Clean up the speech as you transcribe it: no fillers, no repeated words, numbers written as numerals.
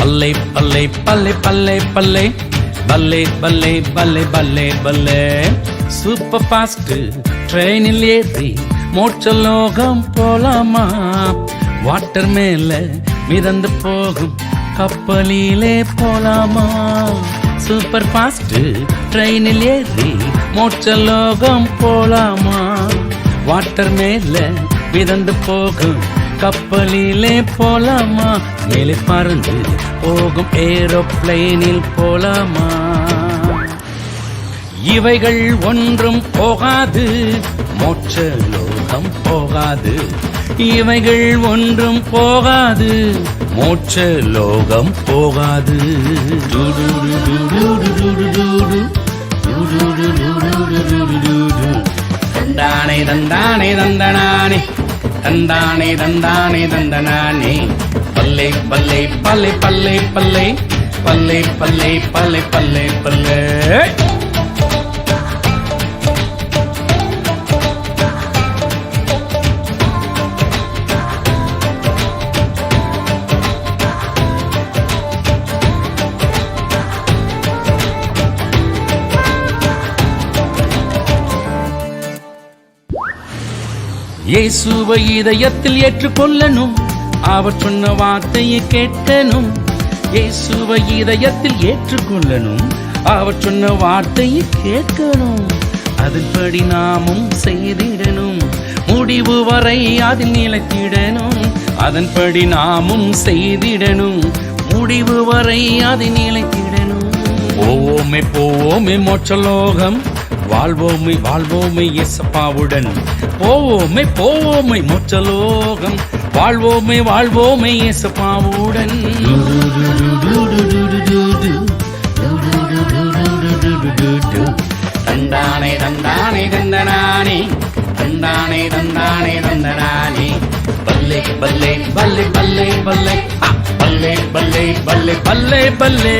பல்லே பல்லே பல்லே பல்லே பல்லே பல்லே பல்லே பல்லே பல்லே பல்லே சூப்பர் ஃபாஸ்ட் ட்ரெயினில் ஏறி மோட்சலோகம் போலாமா? வாட்டர் மேல மிதந்து போகும் கப்பலிலே போலாமா? சூப்பர் ஃபாஸ்ட் ட்ரெயினில் ஏறி மோட்சலோகம் போலாமா? வாட்டர் மேல மிதந்து போகும் கப்பலிலே போலாமா? மேலே பறந்து போகும் ஏரோப்ளேனில் போலாமா? இவைகள் ஒன்றும் போகாது, மோட்சலோகம் போகாது. இவைகள் ஒன்றும் போகாது, மோட்சலோகம் போகாது. தந்தானே தந்தானே தந்தனானே தந்தானே தந்தானே தந்தனானே பல்லே பல்லே பல்லே பல்லே பல்லே பல்லே பல்லே பல்லே பல்லே பல்லே. இயேசுவை இதயத்தில் ஏற்றுக்கொள்ளணும், அவர் சொன்ன வார்த்தையை கேட்கணும். இயேசுவை இதயத்தில் ஏற்றுக்கொள்ளணும், அவர் சொன்ன வார்த்தையை கேட்கணும். அதன்படி நாமும் செய்திடணும், முடிவு வரை அதில் நிலைத்திடணும். அதன்படி நாமும் செய்திடணும், முடிவு வரை அதில் நிலைத்திடணும். போவோமே போவோமே மோட்சலோகம், வாழ்வோமே வாழ்வோமே இயேசப்பாவுடன். போவோமே போவோமே மோட்சலோகம், வாழ்வோமே வாழ்வோமே இயேசப்பாவுடன். தந்தானே தந்தானே தந்தனானே தந்தானே தந்தானே தந்தனானே பல்லே பல்லே பல்லே பல்லே பல்லே பல்லே பல்லே பல்லே பல்லே பல்லே.